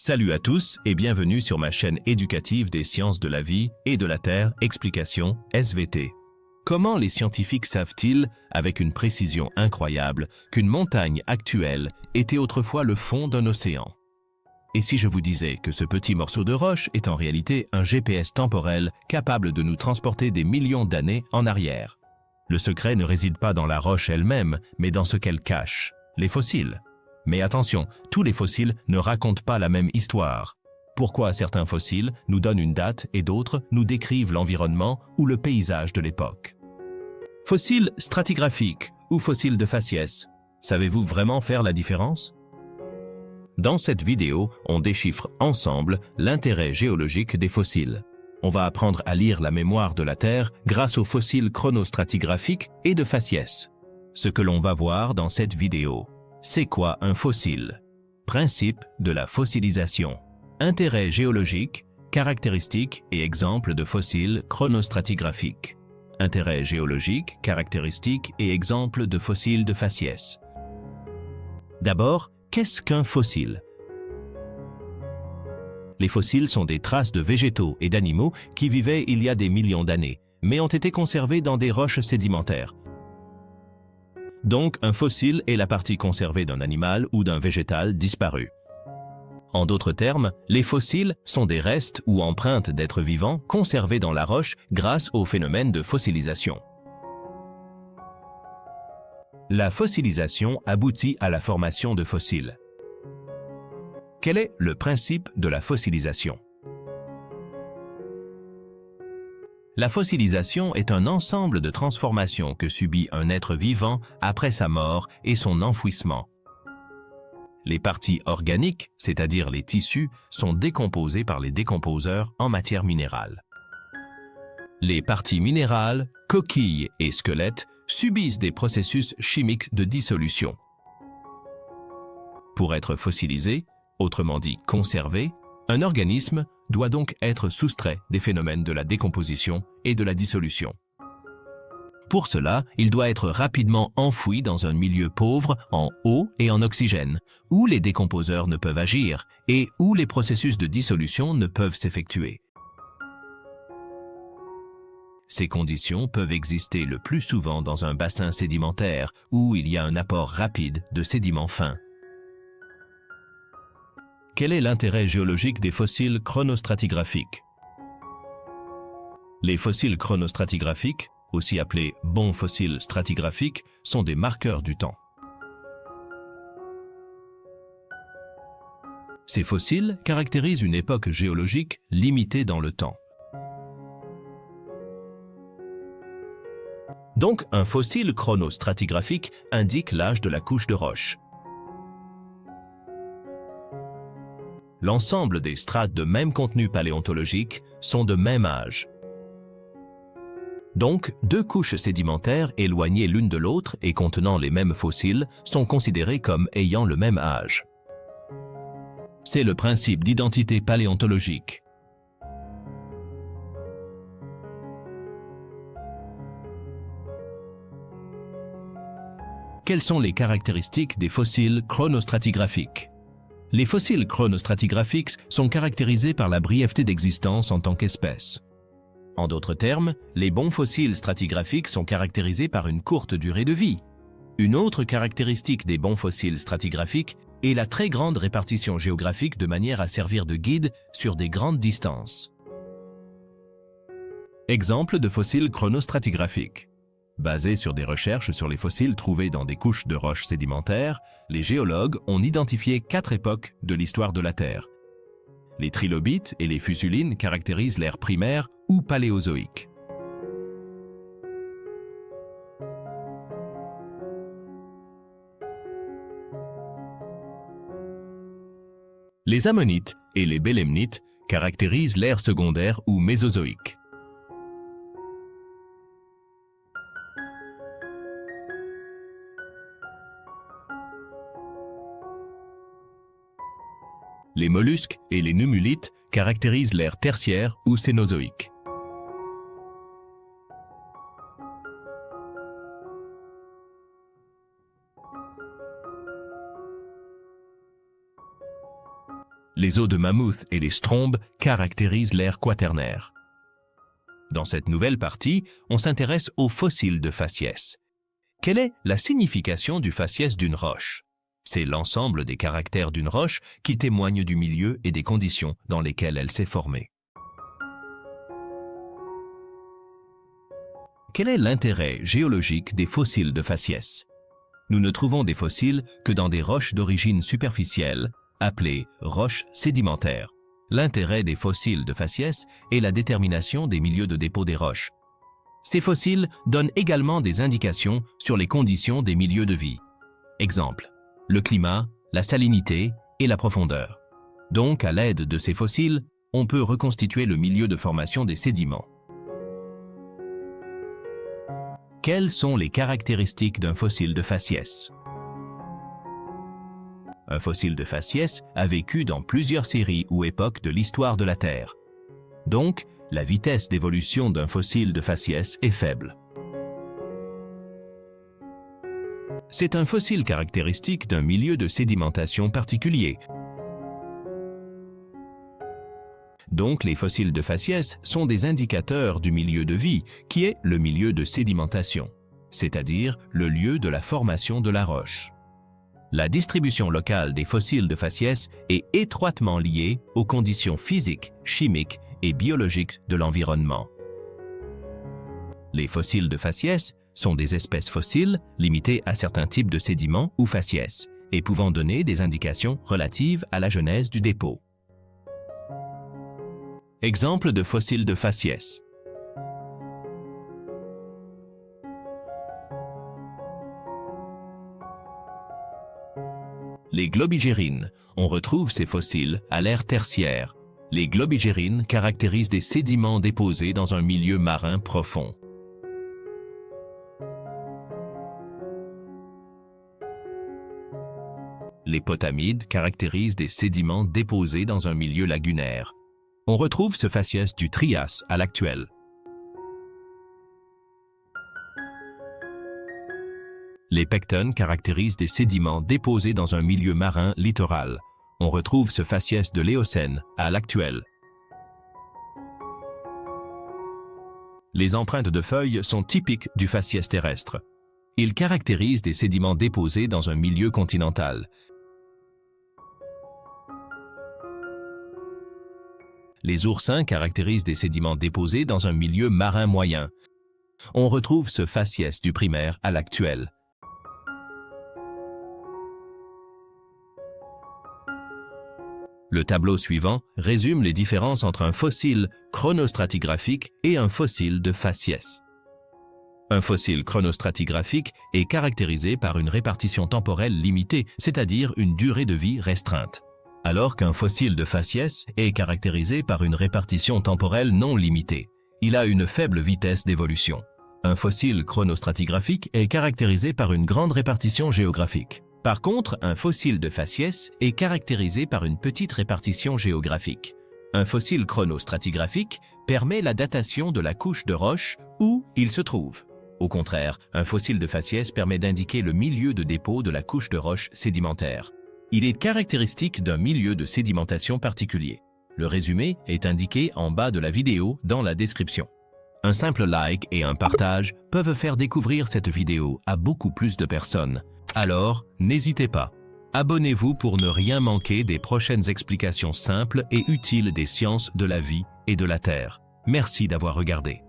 Salut à tous et bienvenue sur ma chaîne éducative des sciences de la vie et de la Terre, explication SVT. Comment les scientifiques savent-ils, avec une précision incroyable, qu'une montagne actuelle était autrefois le fond d'un océan? Et si je vous disais que ce petit morceau de roche est en réalité un GPS temporel capable de nous transporter des millions d'années en arrière? Le secret ne réside pas dans la roche elle-même, mais dans ce qu'elle cache, les fossiles. Mais attention, tous les fossiles ne racontent pas la même histoire. Pourquoi certains fossiles nous donnent une date et d'autres nous décrivent l'environnement ou le paysage de l'époque? Fossiles stratigraphiques ou fossiles de faciès, savez-vous vraiment faire la différence? Dans cette vidéo, on déchiffre ensemble l'intérêt géologique des fossiles. On va apprendre à lire la mémoire de la Terre grâce aux fossiles chronostratigraphiques et de faciès. Ce que l'on va voir dans cette vidéo. C'est quoi un fossile? Principe de la fossilisation. Intérêt géologique, caractéristiques et exemples de fossiles chronostratigraphiques. Intérêt géologique, caractéristiques et exemples de fossiles de faciès. D'abord, qu'est-ce qu'un fossile? Les fossiles sont des traces de végétaux et d'animaux qui vivaient il y a des millions d'années, mais ont été conservés dans des roches sédimentaires. Donc, un fossile est la partie conservée d'un animal ou d'un végétal disparu. En d'autres termes, les fossiles sont des restes ou empreintes d'êtres vivants conservés dans la roche grâce au phénomène de fossilisation. La fossilisation aboutit à la formation de fossiles. Quel est le principe de la fossilisation? La fossilisation est un ensemble de transformations que subit un être vivant après sa mort et son enfouissement. Les parties organiques, c'est-à-dire les tissus, sont décomposées par les décomposeurs en matière minérale. Les parties minérales, coquilles et squelettes subissent des processus chimiques de dissolution. Pour être fossilisé, autrement dit conservé, un organisme doit donc être soustrait des phénomènes de la décomposition et de la dissolution. Pour cela, il doit être rapidement enfoui dans un milieu pauvre en eau et en oxygène, où les décomposeurs ne peuvent agir et où les processus de dissolution ne peuvent s'effectuer. Ces conditions peuvent exister le plus souvent dans un bassin sédimentaire où il y a un apport rapide de sédiments fins. Quel est l'intérêt géologique des fossiles chronostratigraphiques? Les fossiles chronostratigraphiques, aussi appelés bons fossiles stratigraphiques, sont des marqueurs du temps. Ces fossiles caractérisent une époque géologique limitée dans le temps. Donc, un fossile chronostratigraphique indique l'âge de la couche de roche. L'ensemble des strates de même contenu paléontologique sont de même âge. Donc, deux couches sédimentaires éloignées l'une de l'autre et contenant les mêmes fossiles sont considérées comme ayant le même âge. C'est le principe d'identité paléontologique. Quelles sont les caractéristiques des fossiles chronostratigraphiques? Les fossiles chronostratigraphiques sont caractérisés par la brièveté d'existence en tant qu'espèce. En d'autres termes, les bons fossiles stratigraphiques sont caractérisés par une courte durée de vie. Une autre caractéristique des bons fossiles stratigraphiques est la très grande répartition géographique de manière à servir de guide sur des grandes distances. Exemple de fossiles chronostratigraphiques. Basés sur des recherches sur les fossiles trouvés dans des couches de roches sédimentaires, les géologues ont identifié 4 époques de l'histoire de la Terre. Les trilobites et les fusulines caractérisent l'ère primaire ou paléozoïque. Les ammonites et les bélemnites caractérisent l'ère secondaire ou mésozoïque. Les mollusques et les nummulites caractérisent l'ère tertiaire ou cénozoïque. Les os de mammouth et les strombes caractérisent l'ère quaternaire. Dans cette nouvelle partie, on s'intéresse aux fossiles de faciès. Quelle est la signification du faciès d'une roche? C'est l'ensemble des caractères d'une roche qui témoignent du milieu et des conditions dans lesquelles elle s'est formée. Quel est l'intérêt géologique des fossiles de faciès? Nous ne trouvons des fossiles que dans des roches d'origine superficielle, appelées roches sédimentaires. L'intérêt des fossiles de faciès est la détermination des milieux de dépôt des roches. Ces fossiles donnent également des indications sur les conditions des milieux de vie. Exemple, le climat, la salinité et la profondeur. Donc, à l'aide de ces fossiles, on peut reconstituer le milieu de formation des sédiments. Quelles sont les caractéristiques d'un fossile de faciès? Un fossile de faciès a vécu dans plusieurs séries ou époques de l'histoire de la Terre. Donc, la vitesse d'évolution d'un fossile de faciès est faible. C'est un fossile caractéristique d'un milieu de sédimentation particulier. Donc, les fossiles de faciès sont des indicateurs du milieu de vie, qui est le milieu de sédimentation, c'est-à-dire le lieu de la formation de la roche. La distribution locale des fossiles de faciès est étroitement liée aux conditions physiques, chimiques et biologiques de l'environnement. Les fossiles de faciès sont des espèces fossiles limitées à certains types de sédiments ou faciès et pouvant donner des indications relatives à la genèse du dépôt. Exemple de fossiles de faciès. Les globigérines. On retrouve ces fossiles à l'ère tertiaire. Les globigérines caractérisent des sédiments déposés dans un milieu marin profond. Les potamides caractérisent des sédiments déposés dans un milieu lagunaire. On retrouve ce faciès du Trias à l'actuel. Les pectones caractérisent des sédiments déposés dans un milieu marin littoral. On retrouve ce faciès de l'Éocène à l'actuel. Les empreintes de feuilles sont typiques du faciès terrestre. Ils caractérisent des sédiments déposés dans un milieu continental. Les oursins caractérisent des sédiments déposés dans un milieu marin moyen. On retrouve ce faciès du primaire à l'actuel. Le tableau suivant résume les différences entre un fossile chronostratigraphique et un fossile de faciès. Un fossile chronostratigraphique est caractérisé par une répartition temporelle limitée, c'est-à-dire une durée de vie restreinte, alors qu'un fossile de faciès est caractérisé par une répartition temporelle non limitée. Il a une faible vitesse d'évolution. Un fossile chronostratigraphique est caractérisé par une grande répartition géographique. Par contre, un fossile de faciès est caractérisé par une petite répartition géographique. Un fossile chronostratigraphique permet la datation de la couche de roche où il se trouve. Au contraire, un fossile de faciès permet d'indiquer le milieu de dépôt de la couche de roche sédimentaire. Il est caractéristique d'un milieu de sédimentation particulier. Le résumé est indiqué en bas de la vidéo dans la description. Un simple like et un partage peuvent faire découvrir cette vidéo à beaucoup plus de personnes. Alors, n'hésitez pas. Abonnez-vous pour ne rien manquer des prochaines explications simples et utiles des sciences de la vie et de la Terre. Merci d'avoir regardé.